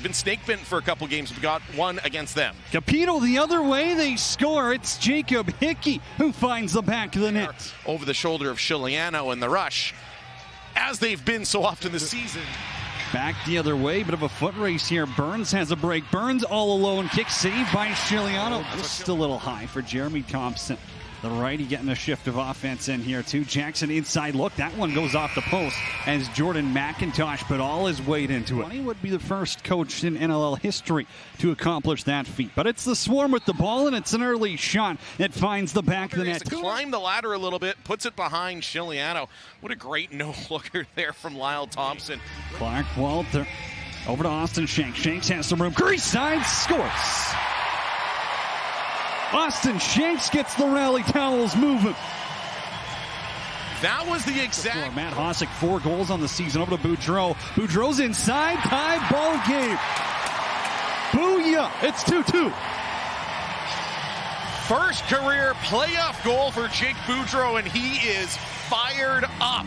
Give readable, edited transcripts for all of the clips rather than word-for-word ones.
been snake bitten for a couple games. We got one against them. Capito the other way, they score. It's Jacob Hickey who finds the back of the net. Over the shoulder of Chiliano and the rush, as they've been so often this season. Back the other way, bit of a foot race here. Burns has a break. Burns all alone. Kick saved by Chiliano. Just a little high for Jeremy Thompson. The righty getting a shift of offense in here too. Jackson inside look. That one goes off the post as Jordan McIntosh put all his weight into it. He would be the first coach in NLL history to accomplish that feat. But it's the Swarm with the ball, and it's an early shot that finds the back of the net. Climb the ladder a little bit, puts it behind Chiliano. What a great no-looker there from Lyle Thompson. Clark Walter over to Austin Shanks. Shanks has some room. Crease side, scores. Austin Shanks gets the rally towels moving. That was the exact... Matt Hossack, 4 goals on the season. Over to Boudreau. Boudreau's inside. Tie ball game. Booyah. It's 2-2. First career playoff goal for Jake Boudreau, and he is fired up.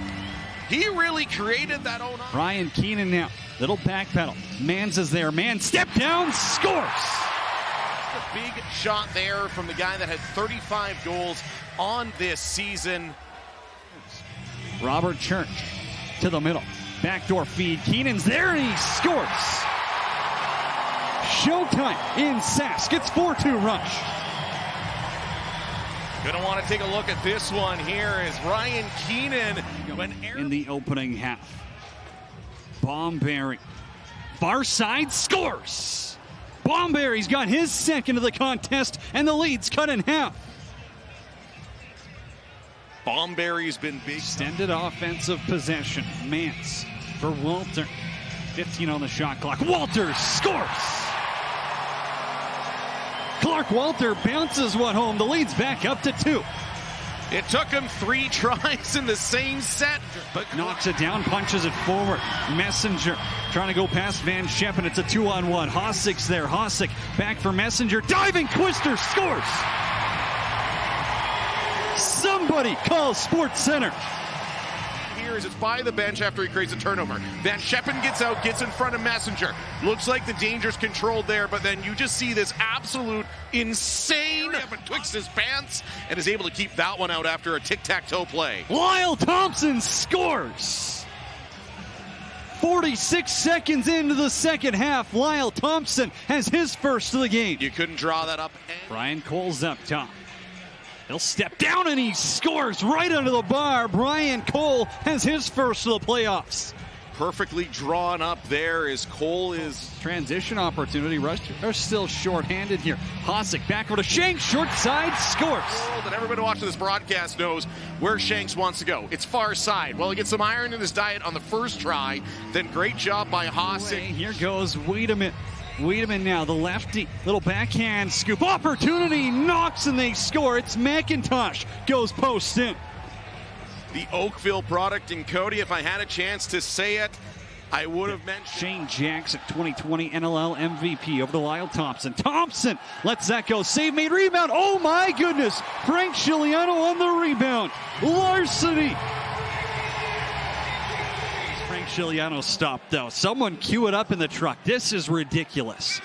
He really created that own... Ryan Keenan now. Little back pedal. Mans is there. Mans step down. Scores. A big shot there from the guy that had 35 goals on this season. Robert Church to the middle. Backdoor feed. Keenan's there and he scores. Showtime in Sask. It's 4-2 rush. Gonna want to take a look at this one here is Ryan Keenan. In the opening half. Bomberry. Far side scores. Bomberry's got his second of the contest, and the lead's cut in half. Bomberry's been big. Extended offensive possession. Mance for Walter. 15 on the shot clock. Walter scores! Clark Walter bounces one home. The lead's back up to 2. It took him 3 tries in the same set, but knocks it down, punches it forward. Messenger trying to go past Van Scheppen. It's a 2-on-1. Hossack's there. Hossack back for Messenger. Diving Twister scores. Somebody call Sports Center. Here is it's by the bench after he creates a turnover. Van Scheppen gets out, gets in front of Messenger. Looks like the danger's controlled there, but then you just see this absolute insane betwixt his pants and is able to keep that one out after a tic-tac-toe play. Lyle Thompson scores. 46 seconds into the second half, Lyle Thompson has his first of the game. You couldn't draw that up. Brian Cole's up top. He'll step down and he scores right under the bar. Brian Cole has his first of the playoffs. Perfectly drawn up there as Cole is... Transition opportunity. Rush are still short-handed here. Hossack back over to Shanks. Short side scores. And everybody watching this broadcast knows where Shanks wants to go. It's far side. Well, he gets some iron in his diet on the first try. Then great job by Hossack. Here goes Wiedemann. Wiedemann now, the lefty, little backhand scoop. Opportunity, knocks and they score. It's McIntosh, goes post in. The Oakville product, and Cody, if I had a chance to say it, I would have mentioned. Shane Jackson, 2020 NLL MVP over to Lyle Thompson. Thompson lets that go. Save made, rebound. Oh my goodness. Frank Chiliano on the rebound. Larceny. Frank Chiliano stopped though. Someone cue it up in the truck. This is ridiculous.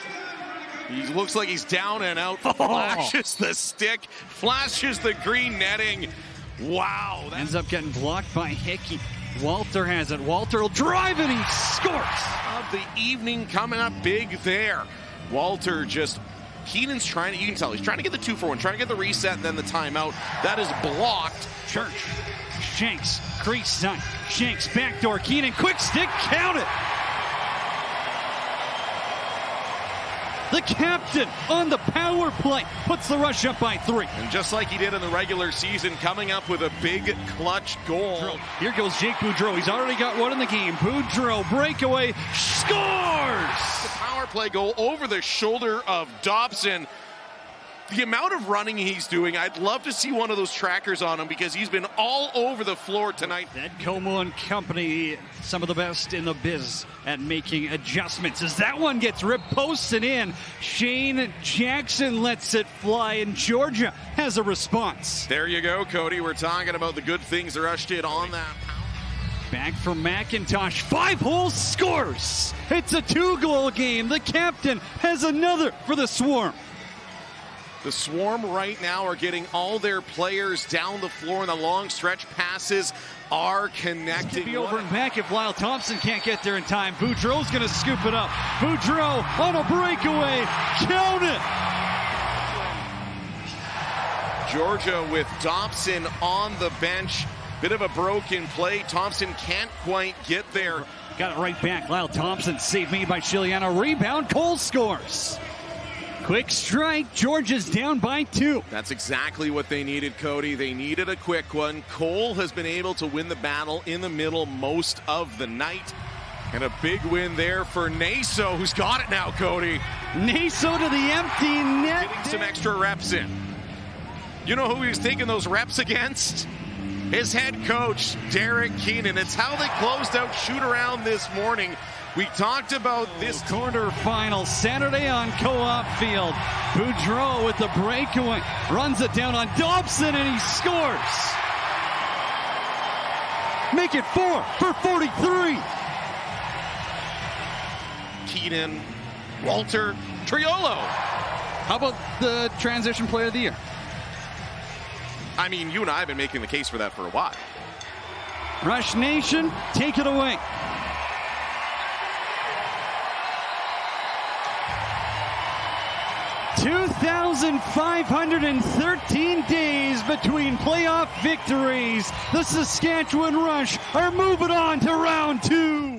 He looks like he's down and out. Flashes the stick. Flashes the green netting. Wow. Ends up getting blocked by Hickey. Walter has it. Walter will drive and he scores. Of the evening coming up big there. Walter just... Keenan's trying to... You can tell he's trying to get the 2-for-1. Trying to get the reset and then the timeout. That is blocked. Church. Shanks, crease side. Shanks, backdoor. Keenan, quick stick, count it. The captain on the power play puts the Rush up by 3. And just like he did in the regular season, coming up with a big clutch goal. Here goes Jake Boudreau. He's already got one in the game. Boudreau, breakaway, scores! The power play goal over the shoulder of Dobson. The amount of running he's doing, I'd love to see one of those trackers on him because he's been all over the floor tonight. Ed Como and company, some of the best in the biz at making adjustments. As that one gets ripped, posted in, Shane Jackson lets it fly, and Georgia has a response. There you go, Cody. We're talking about the good things the Rush did on that. Back for McIntosh. 5-hole scores. It's a 2-goal game. The captain has another for the Swarm. The Swarm right now are getting all their players down the floor, and the long stretch passes are connecting. To be over and back if Lyle Thompson can't get there in time. Boudreau's going to scoop it up. Boudreau on a breakaway. Count it. Georgia with Dobson on the bench. Bit of a broken play. Thompson can't quite get there. Got it right back. Lyle Thompson, save made by Chiliano. Rebound, Cole scores. Quick strike. Georgia's down by 2. That's exactly what they needed, Cody. They needed a quick one. Cole has been able to win the battle in the middle most of the night. And a big win there for Naso, who's got it now, Cody. Naso to the empty net. Getting some extra reps in. You know who he's taking those reps against? His head coach, Derek Keenan. It's how they closed out shoot-around this morning. We talked about this quarterfinal Saturday on Co-op Field. Boudreau with the breakaway. Runs it down on Dobson and he scores. Make it 4 for 43. Keenan, Walter, Triolo. How about the transition player of the year? I mean, you and I have been making the case for that for a while. Rush Nation, take it away. $2,513 days between playoff victories. The Saskatchewan Rush are moving on to round 2.